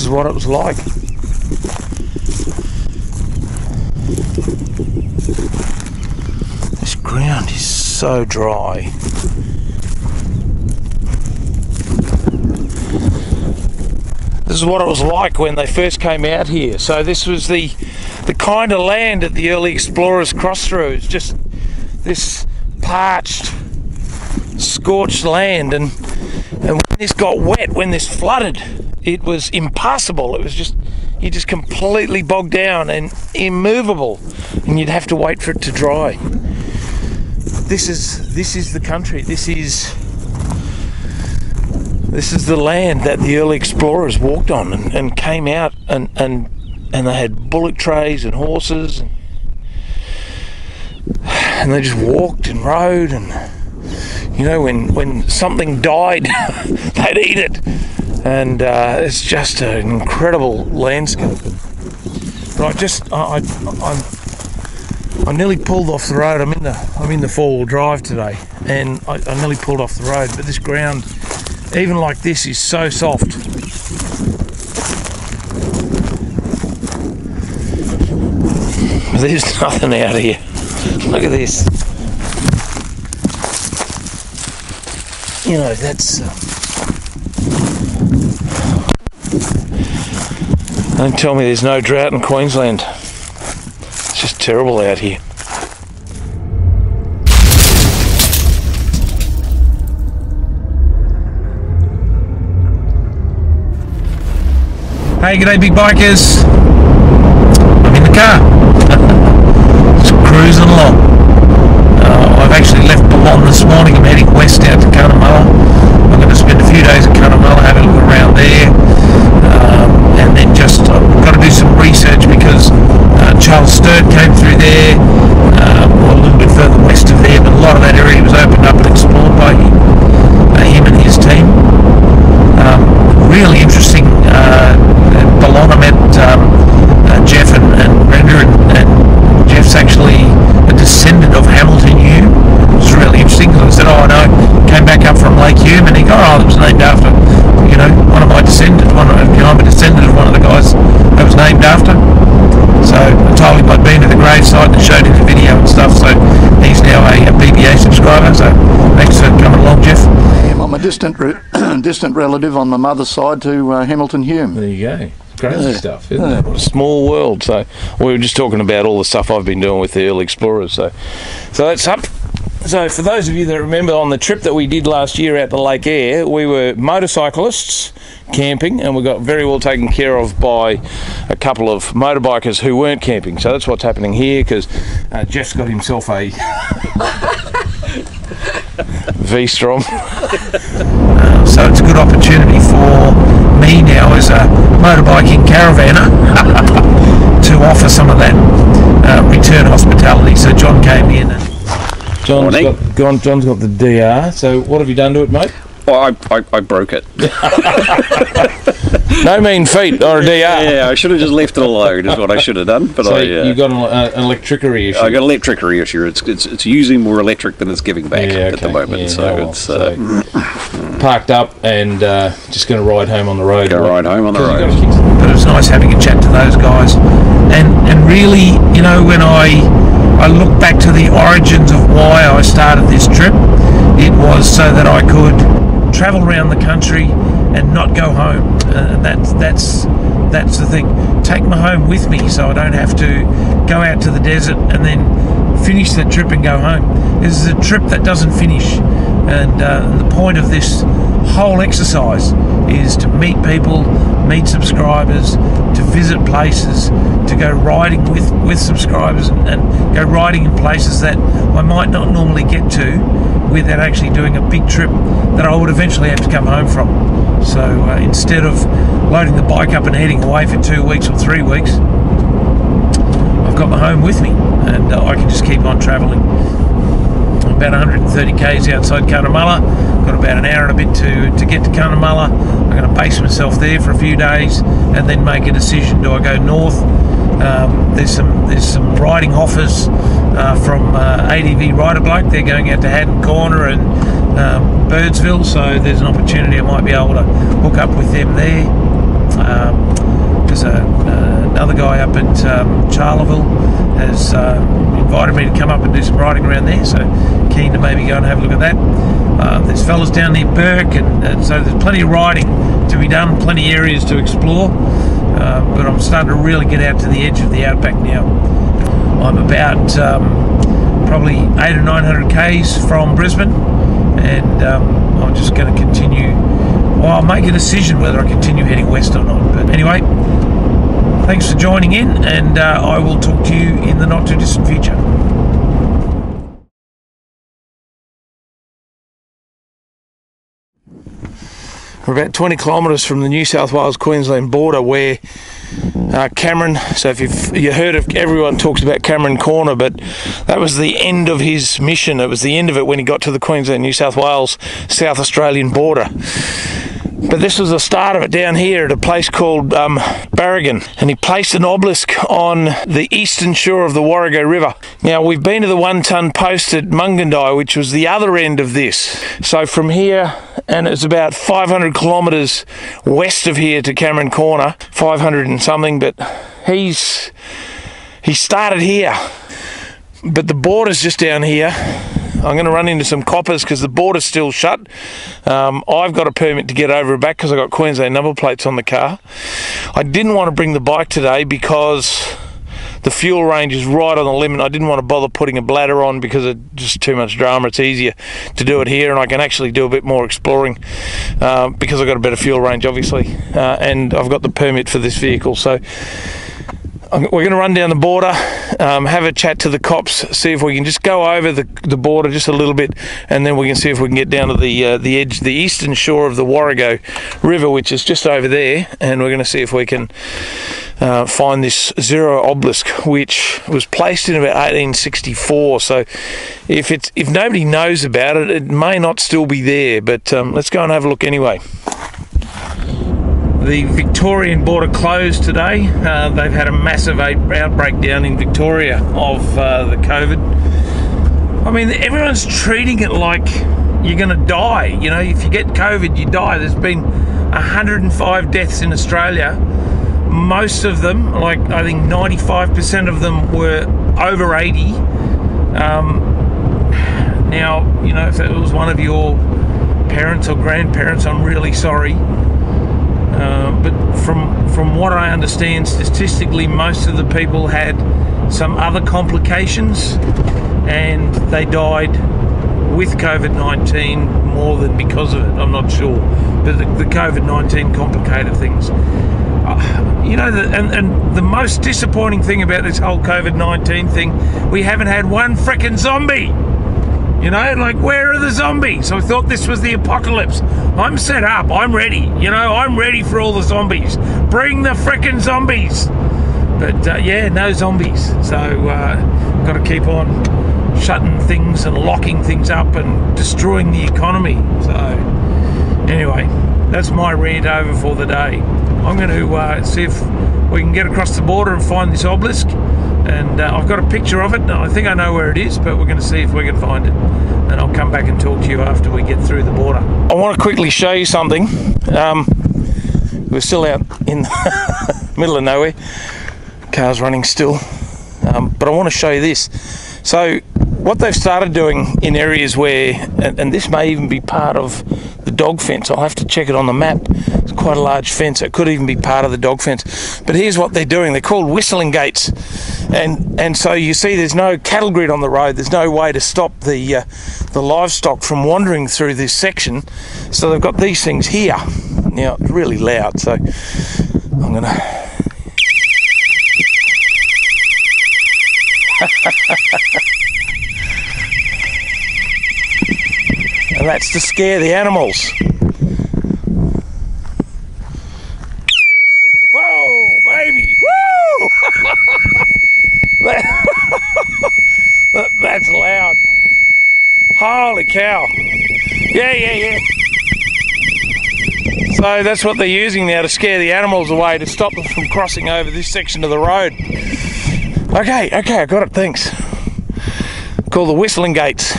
is what it was like. This ground is so dry. This is what it was like when they first came out here. So this was the kind of land that the early explorers crossed through. It's just this parched, scorched land, and when this got wet, when this flooded, it was impassable. It was just, you just completely bogged down and immovable, and you'd have to wait for it to dry. This is the country. This is the land that the early explorers walked on and came out, and they had bullock trays and horses, and they just walked and rode, and you know, when something died they'd eat it, and it's just an incredible landscape. But I nearly pulled off the road. I'm in the four-wheel drive today, and I nearly pulled off the road, but this ground, even like this, is so soft. There's nothing out here. Look at this. You know, that's... Don't tell me there's no drought in Queensland. It's just terrible out here. Hey, g'day big bikers. I'm in the car. Just cruising along. I've actually left Boulogne this morning. I'm heading west out to Cunnamulla. I'm going to spend a few days at Cunnamulla, have a look around there, and then just I've got to do some research because Charles Sturt came through there, or a little bit further west of there, but a lot of that area was opened up and explored by him and his team. Really interesting. Boulogne, I met Jeff and Brenda, and Jeff's actually a descendant of Hamilton Hume. It was really interesting because I said, oh, I know, came back up from Lake Hume, and he goes, oh, it was named after, you know, one of my descendants, I'm a descendant of one of the guys that was named after. So I told him I'd been to the gravesite and showed him the video and stuff, so he's now a BBA subscriber, so thanks for coming along, Jeff. I'm a distant relative on my mother's side to Hamilton Hume. There you go. Crazy stuff, isn't it? What a small world. So we were just talking about all the stuff I've been doing with the early explorers. So that's up. So for those of you that remember, on the trip that we did last year out to Lake Eyre, we were motorcyclists camping, and we got very well taken care of by a couple of motorbikers who weren't camping. So that's what's happening here, because Jeff's got himself a V-Strom. So it's a good opportunity for me now as a motorbiking caravaner to offer some of that return hospitality. So John came in, and John's got the DR. So what have you done to it, mate? Well, I broke it. No mean feat, or a DR. Yeah, I should have just left it alone, is what I should have done. But so you got an electricity issue. I got an electricity issue. It's using more electric than it's giving back at the moment. Yeah, so it's parked up and just going to ride home on the road. Ride home on the road. But it was nice having a chat to those guys, and really, you know, when I look back to the origins of why I started this trip, it was so that I could travel around the country and not go home. That's the thing. Take my home with me, so I don't have to go out to the desert and then finish the trip and go home. This is a trip that doesn't finish, and the point of this whole exercise is to meet people, meet subscribers, to visit places, to go riding with subscribers, and go riding in places that I might not normally get to without actually doing a big trip that I would eventually have to come home from. So instead of loading the bike up and heading away for 2 weeks or 3 weeks, I've got my home with me, and I can just keep on travelling. I'm about 130 k's outside Cunnamulla. Got about an hour and a bit to get to Cunnamulla. I'm going to base myself there for a few days and then make a decision. Do I go north? There's some riding offers from ADV Rider Bloke. They're going out to Haddon Corner and Birdsville, so there's an opportunity I might be able to hook up with them there. Another guy up at Charleville has invited me to come up and do some riding around there, so keen to maybe go and have a look at that. There's fellas down near Burke, and so there's plenty of riding to be done, plenty of areas to explore, but I'm starting to really get out to the edge of the Outback now. I'm about probably 800 or 900 k's from Brisbane, and I'm just going to continue. Well, I'll make a decision whether I continue heading west or not. But anyway, thanks for joining in, and I will talk to you in the not too distant future. We're about 20 kilometres from the New South Wales-Queensland border, where Cameron, so if you heard of, everyone talks about Cameron Corner, but that was the end of his mission. It was the end of it when he got to the Queensland-New South Wales-South Australian border. But this was the start of it down here at a place called Barragan, and he placed an obelisk on the eastern shore of the Warrego River. Now, we've been to the 1 ton post at Mungandai, which was the other end of this. So from here, and it's about 500 kilometres west of here to Cameron Corner, 500 and something, but he started here. But the border's just down here. I'm going to run into some coppers because the border's still shut. I've got a permit to get over and back because I've got Queensland number plates on the car. I didn't want to bring the bike today because the fuel range is right on the limit. I didn't want to bother putting a bladder on because it's just too much drama. It's easier to do it here, and I can actually do a bit more exploring because I've got a better fuel range, obviously, and I've got the permit for this vehicle. So we're going to run down the border, have a chat to the cops, see if we can just go over the border just a little bit, and then we can see if we can get down to the edge, the eastern shore of the Warrego River, which is just over there, and we're going to see if we can find this Zero Obelisk, which was placed in about 1864. So if nobody knows about it, it may not still be there, but let's go and have a look anyway. The Victorian border closed today. They've had a massive outbreak down in Victoria of the COVID. I mean, everyone's treating it like you're going to die. You know, if you get COVID, you die. There's been 105 deaths in Australia. Most of them, like I think 95% of them, were over 80. Now, you know, if it was one of your parents or grandparents, I'm really sorry. But from what I understand, statistically, most of the people had some other complications, and they died with COVID-19 more than because of it. I'm not sure, but the COVID-19 complicated things. You know, and the most disappointing thing about this whole COVID-19 thing, we haven't had one frickin' zombie. You know, like, where are the zombies? I thought this was the apocalypse. I'm set up. I'm ready. You know, I'm ready for all the zombies. Bring the frickin' zombies. But, yeah, no zombies. So, got to keep on shutting things and locking things up and destroying the economy. So, anyway, that's my rant over for the day. I'm going to see if we can get across the border and find this obelisk. And I've got a picture of it. I think I know where it is, but we're going to see if we can find it. And I'll come back and talk to you after we get through the border. I want to quickly show you something. We're still out in the middle of nowhere. Car's running still. But I want to show you this. So what they've started doing in areas where, and this may even be part of the dog fence. I'll have to check it on the map. It's quite a large fence. It could even be part of the dog fence. But here's what they're doing. They're called whistling gates. And so you see there's no cattle grid on the road. There's no way to stop the livestock from wandering through this section. So they've got these things here. Now, it's really loud, so I'm going to... And that's to scare the animals. Whoa, baby! Woo! That's loud. Holy cow. Yeah. So that's what they're using now to scare the animals away, to stop them from crossing over this section of the road. Okay, I got it, thanks. Called the whistling gates.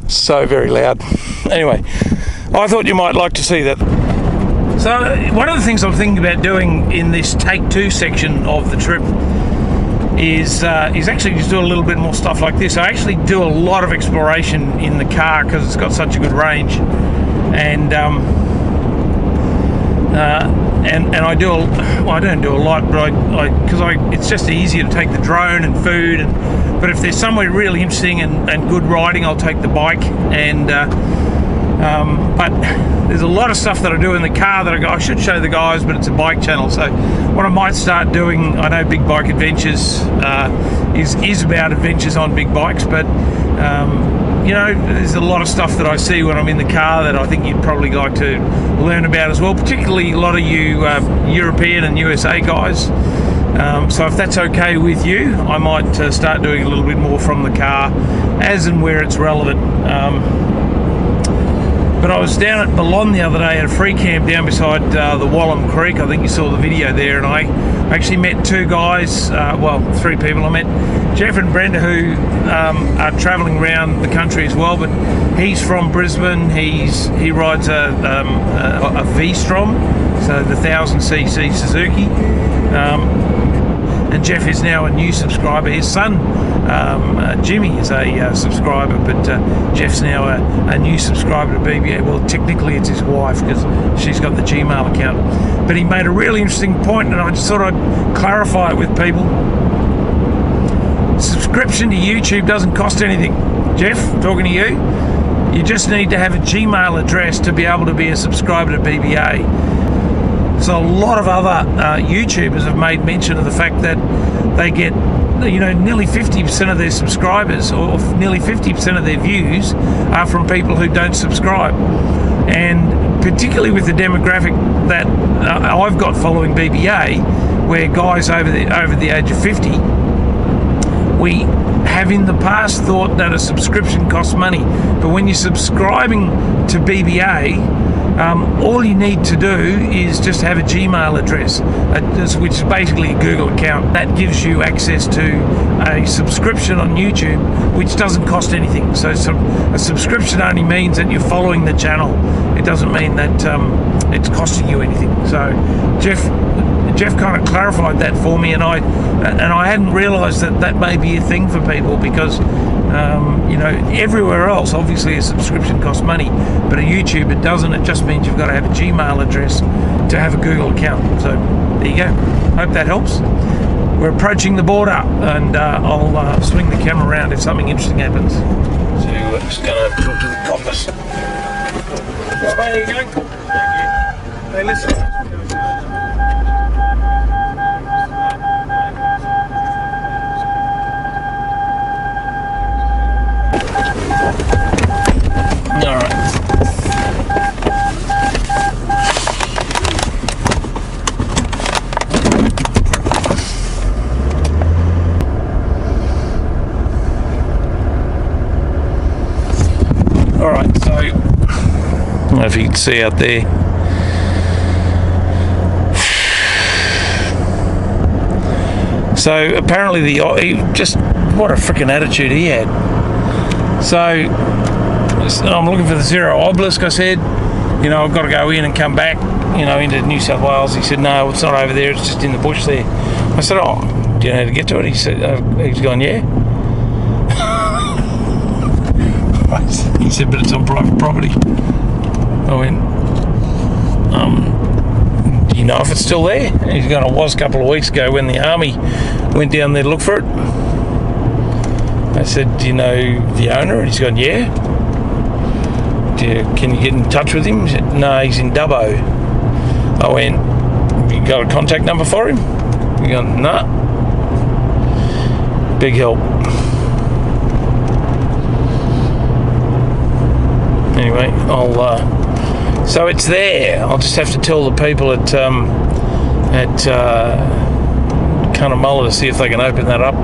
So very loud. Anyway, I thought you might like to see that. So one of the things I'm thinking about doing in this take 2 section of the trip is actually just do a little bit more stuff like this. I actually do a lot of exploration in the car because it's got such a good range, and I do well, I don't do a lot, but it's just easier to take the drone and food, but if there's somewhere really interesting and good riding, I'll take the bike. And but there's a lot of stuff that I do in the car that I should show the guys, but it's a bike channel. So what I might start doing, I know Big Bike Adventures is about adventures on big bikes, but you know, there's a lot of stuff that I see when I'm in the car that I think you'd probably like to learn about as well, particularly a lot of you European and USA guys. So if that's okay with you, I might start doing a little bit more from the car as and where it's relevant. But I was down at Boulogne the other day at a free camp down beside the Wallam Creek. I think you saw the video there, and I actually met 2 guys, well, 3 people. I met Jeff and Brenda, who are travelling around the country as well, but he's from Brisbane. He rides a V-Strom, so the 1000cc Suzuki. And Jeff is now a new subscriber. His son, Jimmy, is a subscriber, but Jeff's now a new subscriber to BBA. Well, technically it's his wife because she's got the Gmail account. But he made a really interesting point, and I just thought I'd clarify it with people. Subscription to YouTube doesn't cost anything. Jeff, talking to you, you just need to have a Gmail address to be able to be a subscriber to BBA. So a lot of other YouTubers have made mention of the fact that they get, you know, nearly 50% of their subscribers, or nearly 50% of their views are from people who don't subscribe. And particularly with the demographic that I've got following BBA, where guys over the age of 50, we have in the past thought that a subscription costs money. But when you're subscribing to BBA, all you need to do is just have a Gmail address, which is basically a Google account. That gives you access to a subscription on YouTube, which doesn't cost anything. So a subscription only means that you're following the channel. It doesn't mean that it's costing you anything. So Jeff kind of clarified that for me, and I hadn't realised that may be a thing for people, because you know, everywhere else obviously a subscription costs money, but a YouTube it doesn't. It just means you've got to have a Gmail address to have a Google account. So there you go. Hope that helps. We're approaching the border, and I'll swing the camera around if something interesting happens. So we're just going to talk to the coppers. Where are you going? Thank you. Hey, listen. Alright, so I don't know if you can see out there. So apparently just what a freaking attitude he had. So I'm looking for the Zero Obelisk. I said, you know, I've got to go in and come back, you know, into New South Wales. He said, no, it's not over there, it's just in the bush there. I said, oh, do you know how to get to it? He said, he's gone, yeah. He said, but it's on private property. I went, do you know if it's still there? And he's gone, it was a couple of weeks ago when the army went down there to look for it. I said, do you know the owner? And he's gone, yeah. Can you get in touch with him? He said, no, he's in Dubbo. I went, have you got a contact number for him? He gone, no. Big help. Anyway, so it's there. I'll just have to tell the people at Cunnamulla to see if they can open that up,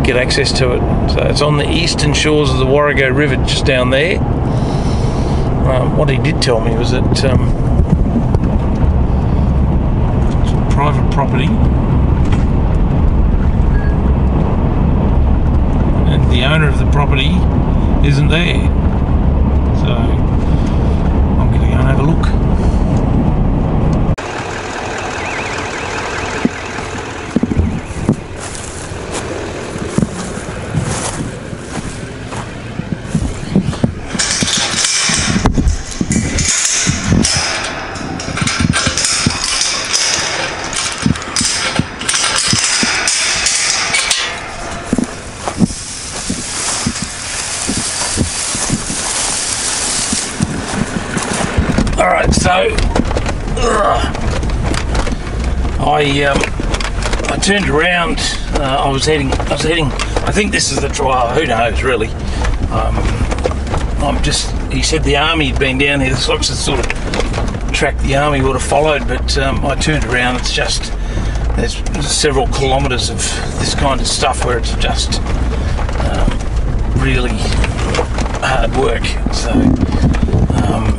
get access to it. So it's on the eastern shores of the Warrego River, just down there. What he did tell me was that it's private property, and the owner of the property isn't there. So I'm going to go and have a look. I turned around. I was heading. I think this is the trial. Who knows, really? He said the army had been down here. This looks the sort of track the army would have followed, but I turned around. It's just there's several kilometres of this kind of stuff where it's just really hard work. So,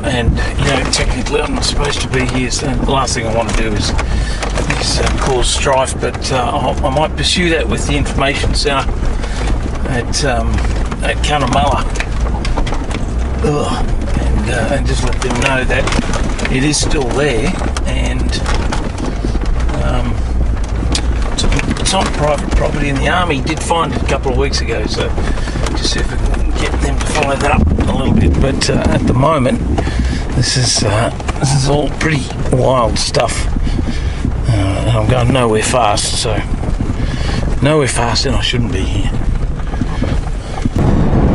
and you know, technically I'm not supposed to be here. So the last thing I want to do is cause strife. But I might pursue that with the information centre at Cunnamulla. And just let them know that it is still there, and it's on private property, and the army did find it a couple of weeks ago, so just see if we can get them to follow that up a little bit. But at the moment, this is all pretty wild stuff, and I'm going nowhere fast, so nowhere fast, and I shouldn't be here.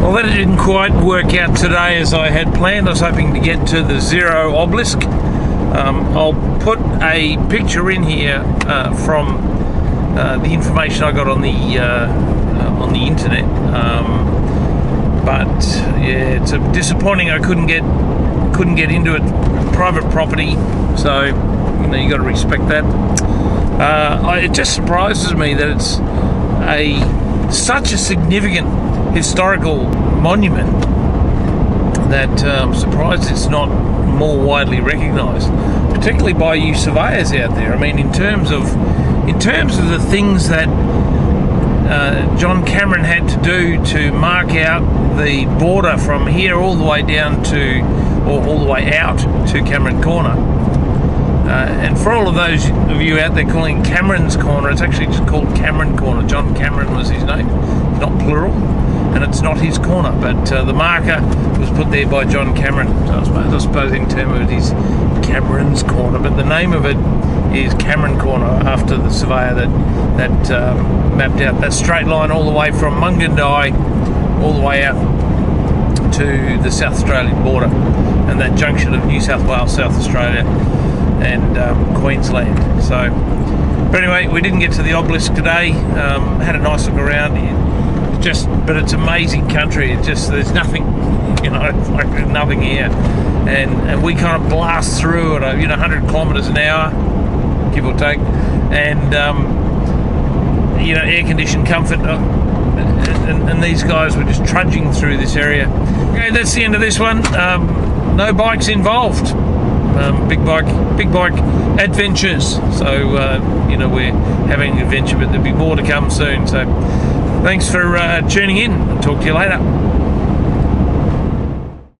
Well, that didn't quite work out today as I had planned. I was hoping to get to the Zero Obelisk. I'll put a picture in here from the information I got on the internet. But yeah, it's disappointing. I couldn't get into it. Private property, so you know you got to respect that. It just surprises me that it's such a significant historical monument that I'm surprised it's not more widely recognised, particularly by you surveyors out there. I mean, in terms of the things that John Cameron had to do to mark out the border from here all the way down to, or all the way out to Cameron Corner. And for all of those of you out there calling Cameron's Corner, it's actually just called Cameron Corner. John Cameron was his name, not plural, and it's not his corner, but the marker was put there by John Cameron. So I suppose in terms of it is Cameron's Corner, but the name of it is Cameron Corner after the surveyor that mapped out that straight line all the way from Mungandai all the way out to the South Australian border, and that junction of New South Wales, South Australia and Queensland. So, but anyway, we didn't get to the obelisk today. Had a nice look around. But it's amazing country. It just, there's nothing, you know, it's like there's nothing here, and we kind of blast through at 100 kilometres an hour, give or take, and you know, air-conditioned comfort. And these guys were just trudging through this area. Okay, that's the end of this one. No bikes involved. Big bike adventures. So you know, we're having an adventure, but there'll be more to come soon. So thanks for tuning in. I'll talk to you later.